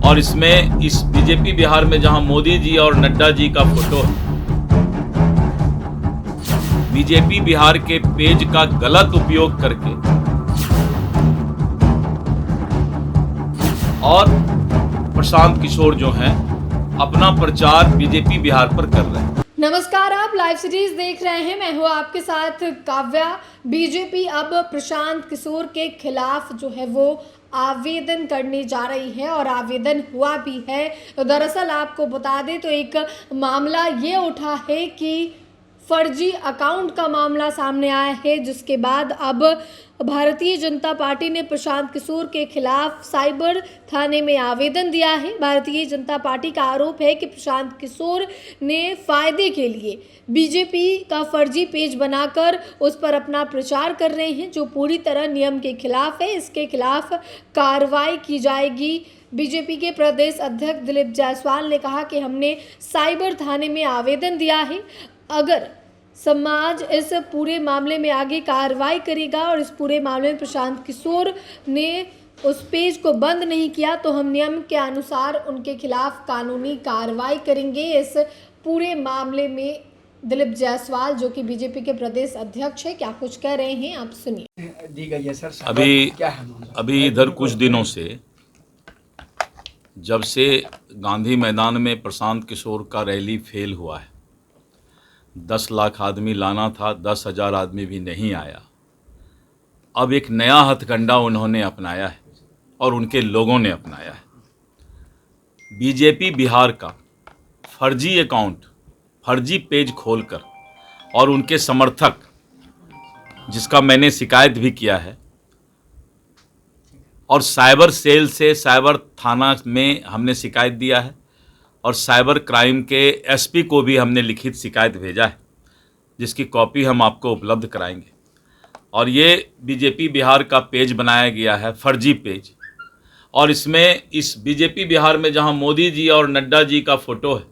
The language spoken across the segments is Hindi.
और इसमें इस बीजेपी बिहार में जहां मोदी जी और नड्डा जी का फोटो है, बीजेपी बिहार के पेज का गलत उपयोग करके और प्रशांत किशोर जो हैं अपना प्रचार बीजेपी बिहार पर कर रहे हैं। नमस्कार, आप लाइव सीरीज देख रहे हैं। मैं हूं आपके साथ काव्या। बीजेपी अब प्रशांत किशोर के खिलाफ जो है वो आवेदन करने जा रही है और आवेदन हुआ भी है। तो दरअसल आपको बता दें तो एक मामला ये उठा है कि फर्जी अकाउंट का मामला सामने आया है, जिसके बाद अब भारतीय जनता पार्टी ने प्रशांत किशोर के खिलाफ साइबर थाने में आवेदन दिया है। भारतीय जनता पार्टी का आरोप है कि प्रशांत किशोर ने फायदे के लिए बीजेपी का फर्जी पेज बनाकर उस पर अपना प्रचार कर रहे हैं, जो पूरी तरह नियम के खिलाफ है। इसके खिलाफ कार्रवाई की जाएगी। बीजेपी के प्रदेश अध्यक्ष दिलीप जायसवाल ने कहा कि हमने साइबर थाने में आवेदन दिया है। अगर समाज इस पूरे मामले में आगे कार्रवाई करेगा और इस पूरे मामले में प्रशांत किशोर ने उस पेज को बंद नहीं किया तो हम नियम के अनुसार उनके खिलाफ कानूनी कार्रवाई करेंगे। इस पूरे मामले में दिलीप जायसवाल जो कि बीजेपी के प्रदेश अध्यक्ष है, क्या कुछ कह रहे हैं, आप सुनिए। दी गई है सर। अभी इधर कुछ दिनों से जब से गांधी मैदान में प्रशांत किशोर का रैली फेल हुआ है, 10 लाख आदमी लाना था, 10,000 आदमी भी नहीं आया। अब एक नया हथकंडा उन्होंने अपनाया है और उनके लोगों ने अपनाया है। बीजेपी बिहार का फर्जी अकाउंट, फर्जी पेज खोलकर और उनके समर्थक, जिसका मैंने शिकायत भी किया है, और साइबर सेल से साइबर थाना में हमने शिकायत दिया है और साइबर क्राइम के एसपी को भी हमने लिखित शिकायत भेजा है, जिसकी कॉपी हम आपको उपलब्ध कराएंगे। और ये बीजेपी बिहार का पेज बनाया गया है, फर्जी पेज, और इसमें इस बीजेपी बिहार में जहां मोदी जी और नड्डा जी का फोटो है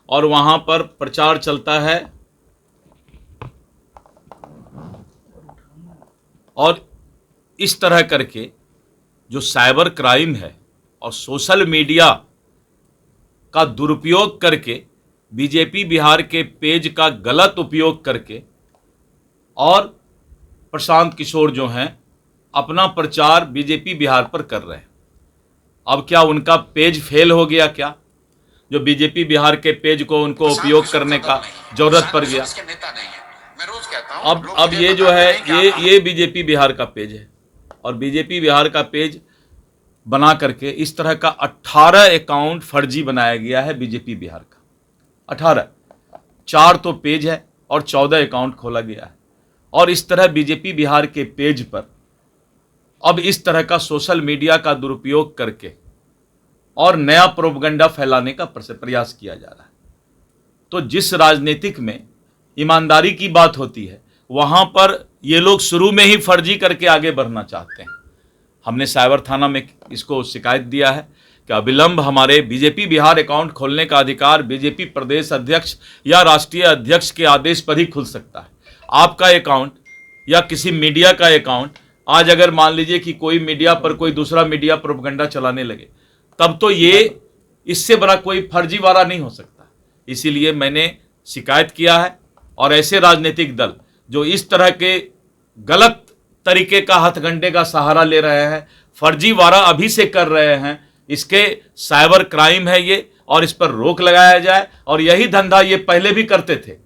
और वहां पर प्रचार चलता है और इस तरह करके जो साइबर क्राइम है और सोशल मीडिया का दुरुपयोग करके बीजेपी बिहार के पेज का गलत उपयोग करके और प्रशांत किशोर जो हैं अपना प्रचार बीजेपी बिहार पर कर रहे हैं। अब क्या उनका पेज फेल हो गया क्या, जो बीजेपी बिहार के पेज को उनको उपयोग करने का जरूरत पड़ गया? अब ये जो है ये बीजेपी बिहार का पेज है और बीजेपी बिहार का पेज बना करके इस तरह का 18 अकाउंट फर्जी बनाया गया है बीजेपी बिहार का। 18, 4 तो पेज है और 14 अकाउंट खोला गया है। और इस तरह बीजेपी बिहार के पेज पर अब इस तरह का सोशल मीडिया का दुरुपयोग करके और नया प्रोपगंडा फैलाने का प्रयास किया जा रहा है। तो जिस राजनीतिक में ईमानदारी की बात होती है, वहां पर ये लोग शुरू में ही फर्जी करके आगे बढ़ना चाहते हैं। हमने साइबर थाना में इसको शिकायत दिया है कि अविलंब हमारे बीजेपी बिहार अकाउंट खोलने का अधिकार बीजेपी प्रदेश अध्यक्ष या राष्ट्रीय अध्यक्ष के आदेश पर ही खुल सकता है। आपका अकाउंट या किसी मीडिया का अकाउंट, आज अगर मान लीजिए कि कोई मीडिया पर कोई दूसरा मीडिया प्रोपगंडा चलाने लगे, तब तो ये इससे बड़ा कोई फर्जीवाड़ा नहीं हो सकता। इसीलिए मैंने शिकायत किया है और ऐसे राजनीतिक दल जो इस तरह के गलत तरीके का हथकंडे का सहारा ले रहे हैं, फर्जीवाड़ा अभी से कर रहे हैं, इसके साइबर क्राइम है ये और इस पर रोक लगाया जाए। और यही धंधा ये पहले भी करते थे,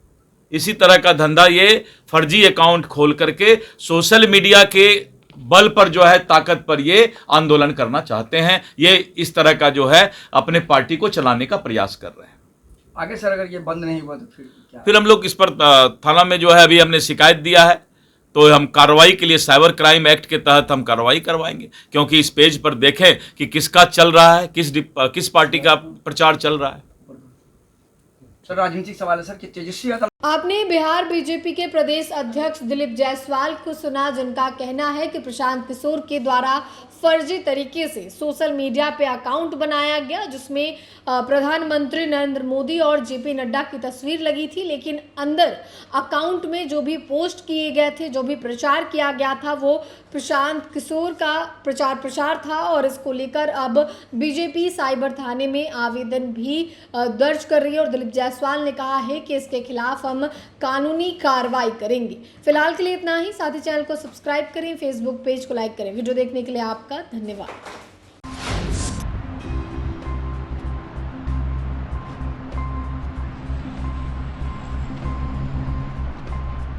इसी तरह का धंधा ये फर्जी अकाउंट खोल करके सोशल मीडिया के बल पर जो है, ताकत पर ये आंदोलन करना चाहते हैं। ये इस तरह का जो है अपने पार्टी को चलाने का प्रयास कर रहे हैं। आगे सर अगर ये बंद नहीं हुआ तो फिर क्या? फिर हम लोग इस पर थाना में जो है अभी हमने शिकायत दिया है, तो हम कार्रवाई के लिए साइबर क्राइम एक्ट के तहत हम कार्रवाई करवाएंगे, क्योंकि इस पेज पर देखें कि किसका चल रहा है, किस पार्टी का प्रचार चल रहा है। सर राजनीतिक सवाल है सर कि तेजस्वी यादव आपने बिहार बीजेपी के प्रदेश अध्यक्ष दिलीप जायसवाल को सुना, जिनका कहना है कि प्रशांत किशोर के द्वारा फर्जी तरीके से सोशल मीडिया पे अकाउंट बनाया गया, जिसमें प्रधानमंत्री नरेंद्र मोदी और जेपी नड्डा की तस्वीर लगी थी, लेकिन अंदर अकाउंट में जो भी पोस्ट किए गए थे, जो भी प्रचार किया गया था, वो प्रशांत किशोर का प्रचार था। और इसको लेकर अब बीजेपी साइबर थाने में आवेदन भी दर्ज कर रही है और दिलीप जायसवाल ने कहा है कि इसके खिलाफ हम कानूनी कार्रवाई करेंगे। फिलहाल के लिए इतना ही। साथ ही चैनल को सब्सक्राइब करें, फेसबुक पेज को लाइक करें। वीडियो देखने के लिए आपका धन्यवाद।